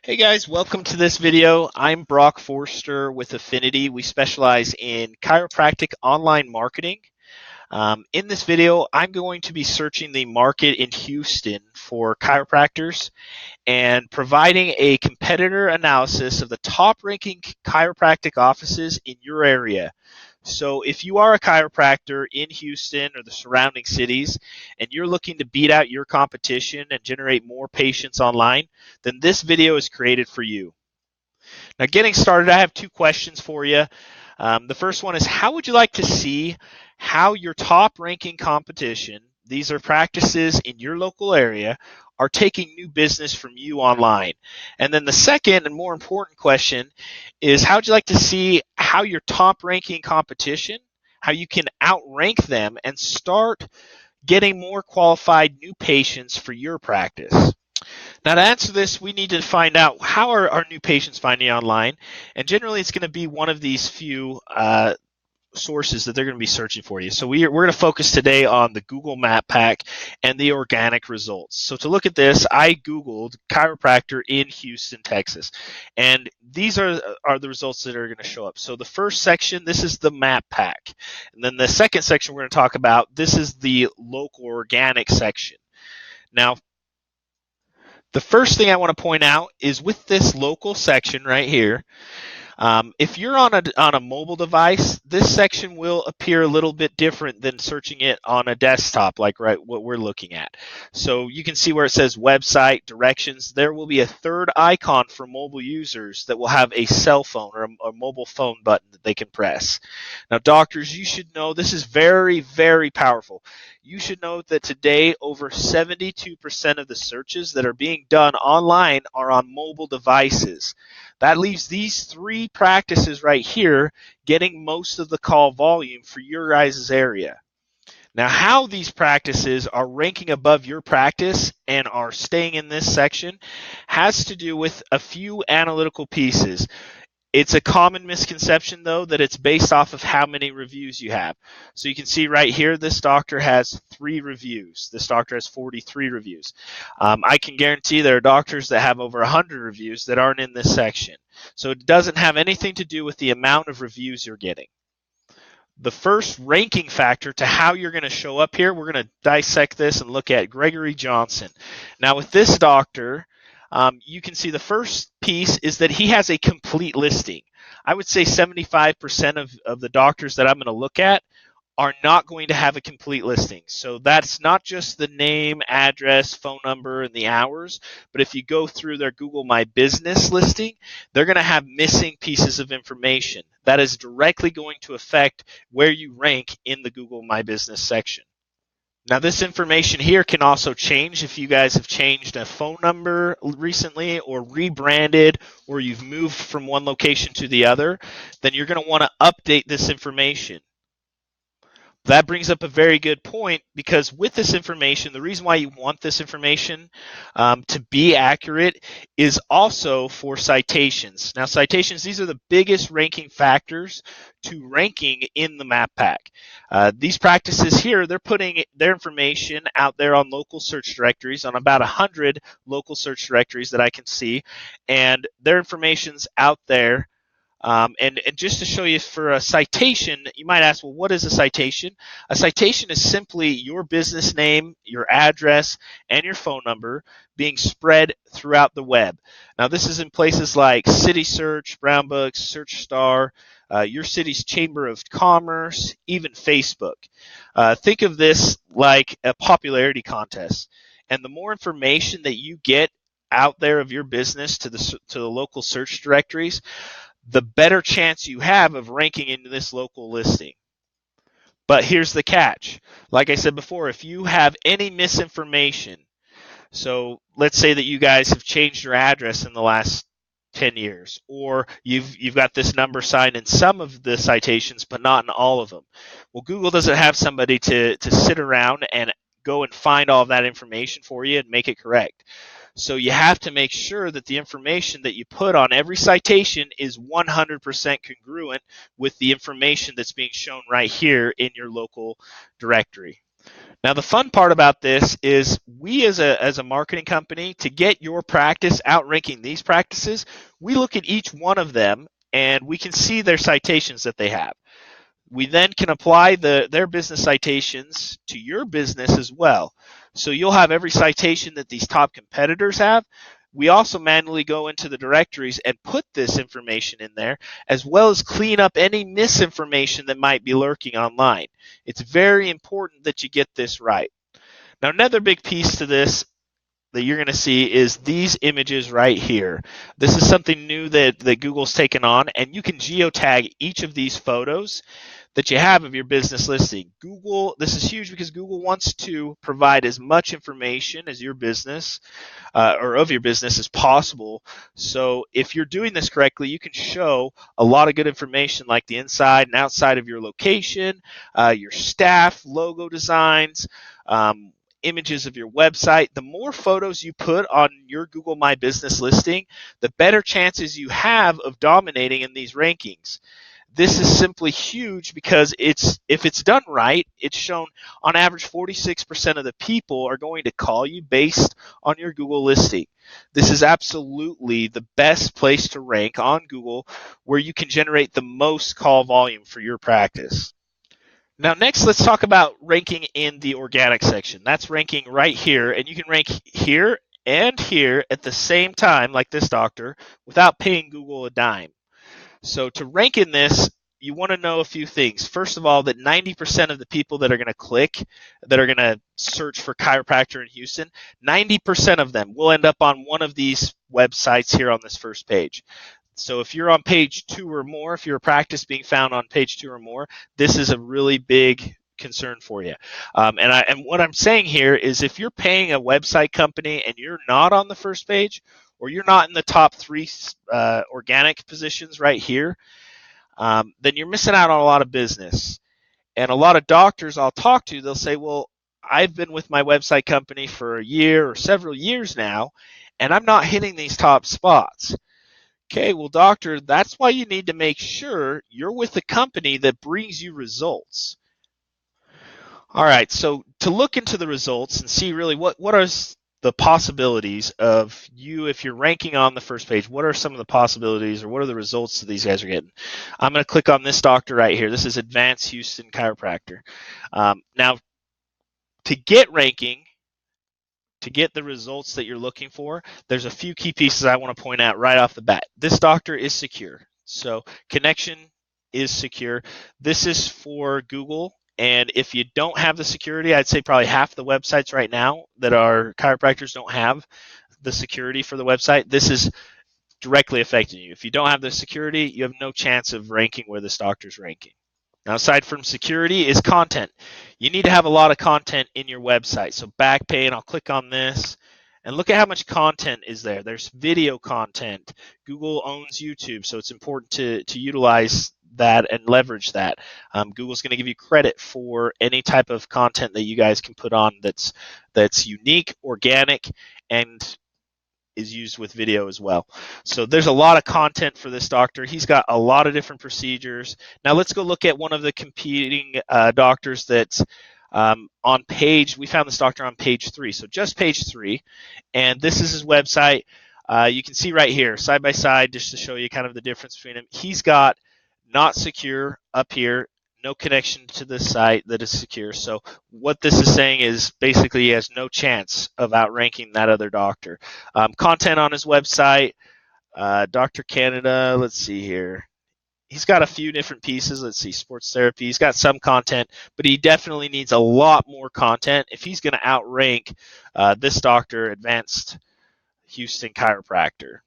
Hey guys, welcome to this video. I'm Brock Forster with Affinity. We specialize in chiropractic online marketing. In this video, I'm going to be searching the market in Houston for chiropractors and providing a competitor analysis of the top ranking chiropractic offices in your area. So if you are a chiropractor in Houston or the surrounding cities and you're looking to beat out your competition and generate more patients online, then this video is created for you. Now, getting started, I have two questions for you. The first one is, how would you like to see how your top ranking competition, these are practices in your local area, are taking new business from you online? And then the second and more important question is, how would you like to see how your top ranking competition, how you can outrank them and start getting more qualified new patients for your practice? Now, to answer this, we need to find out how are our new patients finding online, and generally, it's going to be one of these few sources that they're going to be searching for you. So we're going to focus today on the Google Map Pack and the organic results. So to look at this, I Googled chiropractor in Houston, Texas, and these are the results that are going to show up. So the first section, this is the Map Pack, and then the second section we're going to talk about, this is the local organic section. Now, the first thing I want to point out is with this local section right here, if you're on a mobile device, this section will appear a little bit different than searching it on a desktop, like right what we're looking at. So you can see where it says website, directions. There will be a third icon for mobile users that will have a cell phone or a mobile phone button that they can press. Now, doctors, you should know this is very, very powerful. You should know that today over 72% of the searches that are being done online are on mobile devices. That leaves these three practices right here getting most of the call volume for your guys' area. Now, how these practices are ranking above your practice and are staying in this section has to do with a few analytical pieces. It's a common misconception, though, that it's based off of how many reviews you have. So you can see right here, this doctor has 3 reviews. This doctor has 43 reviews. I can guarantee there are doctors that have over 100 reviews that aren't in this section. So it doesn't have anything to do with the amount of reviews you're getting. The first ranking factor to how you're going to show up here, we're going to dissect this and look at Gregory Johnson. Now, with this doctor, you can see the first piece is that he has a complete listing. I would say 75% of the doctors that I'm going to look at are not going to have a complete listing. So that's not just the name, address, phone number, and the hours, but if you go through their Google My Business listing, they're going to have missing pieces of information. That is directly going to affect where you rank in the Google My Business section. Now, this information here can also change if you guys have changed a phone number recently or rebranded or you've moved from one location to the other, then you're going to want to update this information. That brings up a very good point, because with this information, the reason why you want this information to be accurate is also for citations. Now, citations, these are the biggest ranking factors to ranking in the map pack. These practices here, they're putting their information out there on local search directories, on about 100 local search directories that I can see, and their information's out there. And just to show you, for a citation, you might ask, well, what is a citation? A citation is simply your business name, your address, and your phone number being spread throughout the web. Now, this is in places like City Search, Brown Books, Search Star, your city's Chamber of Commerce, even Facebook. Think of this like a popularity contest. And the more information that you get out there of your business to the local search directories, the better chance you have of ranking into this local listing. But here's the catch. Like I said before, if you have any misinformation, so let's say that you guys have changed your address in the last 10 years, or you've got this number signed in some of the citations but not in all of them. Well, Google doesn't have somebody to sit around and go and find all of that information for you and make it correct. So you have to make sure that the information that you put on every citation is 100% congruent with the information that's being shown right here in your local directory. Now, the fun part about this is we as a marketing company, to get your practice outranking these practices, we look at each one of them and we can see their citations that they have. We then can apply their business citations to your business as well. So you'll have every citation that these top competitors have. We also manually go into the directories and put this information in there, as well as clean up any misinformation that might be lurking online. It's very important that you get this right. Now, another big piece to this that you're going to see is these images right here. This is something new that Google's taken on, and you can geotag each of these photos that you have of your business listing. This is huge because Google wants to provide as much information as your business or of your business as possible. So if you're doing this correctly, you can show a lot of good information like the inside and outside of your location, your staff, logo designs, images of your website. The more photos you put on your Google My Business listing, the better chances you have of dominating in these rankings. This is simply huge because if it's done right, it's shown on average 46% of the people are going to call you based on your Google listing. This is absolutely the best place to rank on Google where you can generate the most call volume for your practice. Now, next, let's talk about ranking in the organic section. That's ranking right here, and you can rank here and here at the same time, like this doctor, without paying Google a dime. So to rank in this, you want to know a few things. First of all, that 90% of the people that are going to click, that are going to search for chiropractor in Houston, 90% of them will end up on one of these websites here on this first page. So if you're on page 2 or more, if you're a practice being found on page 2 or more, this is a really big concern for you. And what I'm saying here is if you're paying a website company and you're not on the first page, or you're not in the top 3 organic positions right here, then you're missing out on a lot of business. And a lot of doctors I'll talk to, they'll say, well, I've been with my website company for a year or several years now, and I'm not hitting these top spots. Okay, well, doctor, that's why you need to make sure you're with a company that brings you results. All right, so to look into the results and see really what are the possibilities of you, if you're ranking on the first page, what are some of the possibilities or what are the results that these guys are getting? I'm going to click on this doctor right here. This is Advanced Houston Chiropractor. Now, to get ranking, to get the results that you're looking for, there's a few key pieces I want to point out right off the bat. This doctor is secure. So connection is secure. This is for Google. And if you don't have the security, I'd say probably half the websites right now that are chiropractors don't have the security for the website. This is directly affecting you. If you don't have the security, you have no chance of ranking where this doctor's ranking. Now, aside from security is content. You need to have a lot of content in your website. So back pane, I'll click on this and look at how much content is there. There's video content. Google owns YouTube, so it's important to utilize that and leverage that. Google's going to give you credit for any type of content that you guys can put on that's unique, organic, and is used with video as well. So there's a lot of content for this doctor. He's got a lot of different procedures. Now let's go look at one of the competing doctors that's on page. We found this doctor on page 3. So just page 3. And this is his website. You can see right here, side by side, just to show you kind of the difference between them. He's got not secure up here, no connection to the site that is secure. So what this is saying is basically he has no chance of outranking that other doctor. Content on his website, Dr. Canada, let's see here. He's got a few different pieces. Let's see, sports therapy. He's got some content, but he definitely needs a lot more content if he's going to outrank this doctor, Advanced Houston Chiropractor.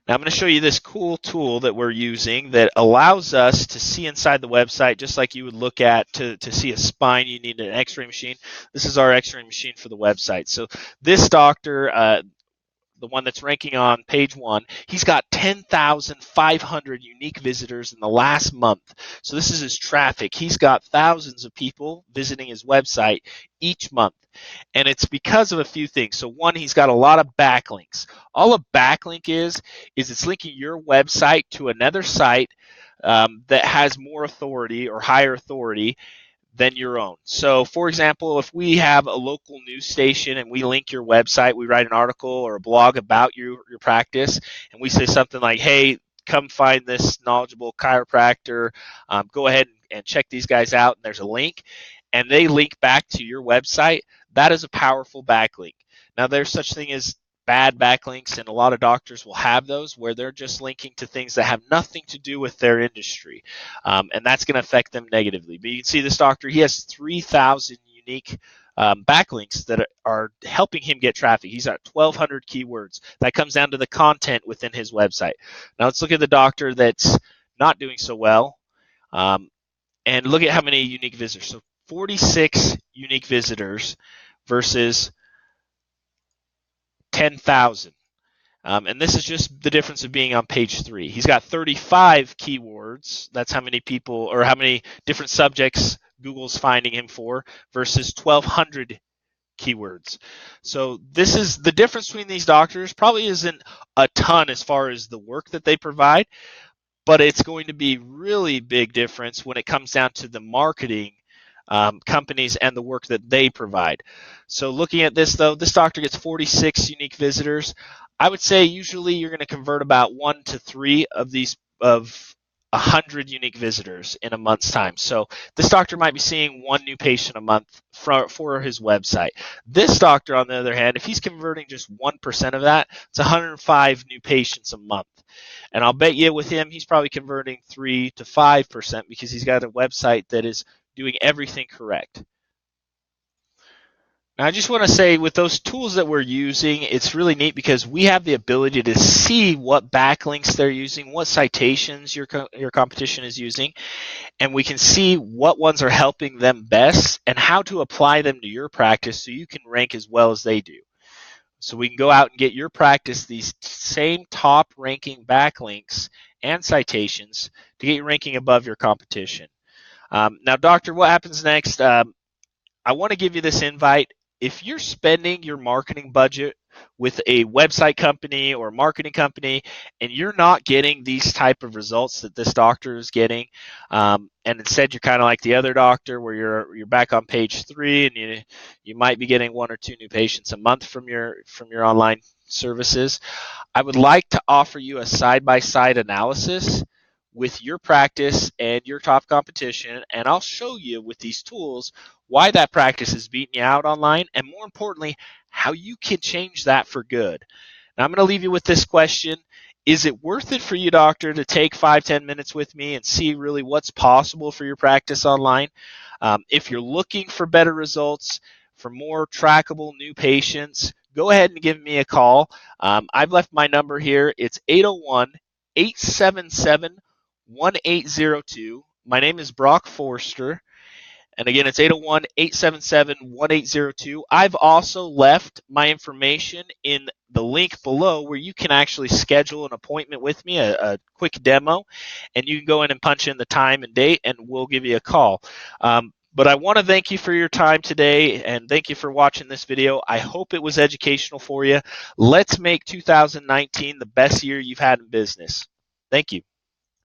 Now I'm going to show you this cool tool that we're using that allows us to see inside the website just like you would look at to see a spine. You need an x-ray machine. This is our x-ray machine for the website. So this doctor, the one that's ranking on page 1, he's got 10,500 unique visitors in the last month. So this is his traffic. He's got thousands of people visiting his website each month. And it's because of a few things. So one, he's got a lot of backlinks. All a backlink is it's linking your website to another site that has more authority or higher authority than your own. So, for example, if we have a local news station and we link your website, we write an article or a blog about your practice, and we say something like, hey, come find this knowledgeable chiropractor, go ahead and check these guys out, and there's a link, and they link back to your website, that is a powerful backlink. Now, there's such thing as bad backlinks, and a lot of doctors will have those where they're just linking to things that have nothing to do with their industry, and that's going to affect them negatively. But you can see this doctor, he has 3,000 unique backlinks that are helping him get traffic. He's got 1,200 keywords. That comes down to the content within his website. Now let's look at the doctor that's not doing so well, and look at how many unique visitors. So 46 unique visitors versus 10,000. And this is just the difference of being on page 3. He's got 35 keywords. That's how many people or how many different subjects Google's finding him for versus 1,200 keywords. So this is the difference between these doctors. Probably isn't a ton as far as the work that they provide, but it's going to be really big difference when it comes down to the marketing companies and the work that they provide. So looking at this though, this doctor gets 46 unique visitors. I would say usually you're going to convert about 1 to 3 of these of 100 unique visitors in a month's time. So this doctor might be seeing 1 new patient a month for his website. This doctor, on the other hand, if he's converting just 1% of that, it's 105 new patients a month. And I'll bet you with him, he's probably converting 3 to 5% because he's got a website that is doing everything correct. Now, I just want to say with those tools that we're using, it's really neat because we have the ability to see what backlinks they're using, what citations your competition is using, and we can see what ones are helping them best and how to apply them to your practice so you can rank as well as they do. So we can go out and get your practice these same top ranking backlinks and citations to get you ranking above your competition. Now, doctor, what happens next? I want to give you this invite. If you're spending your marketing budget with a website company or marketing company and you're not getting these type of results that this doctor is getting, and instead you're kind of like the other doctor where you're back on page 3 and you might be getting 1 or 2 new patients a month from your online services, I would like to offer you a side-by-side analysis with your practice and your top competition, and I'll show you with these tools why that practice is beating you out online, and more importantly, how you can change that for good. Now, I'm going to leave you with this question. Is it worth it for you, doctor, to take 5-10 minutes with me and see really what's possible for your practice online? If you're looking for better results, for more trackable new patients, go ahead and give me a call. I've left my number here. It's 801-877-1802. My name is Brock Forster. And again, it's 801-877-1802. I've also left my information in the link below where you can actually schedule an appointment with me, a quick demo, and you can go in and punch in the time and date, and we'll give you a call. But I want to thank you for your time today, and thank you for watching this video. I hope it was educational for you. Let's make 2019 the best year you've had in business. Thank you.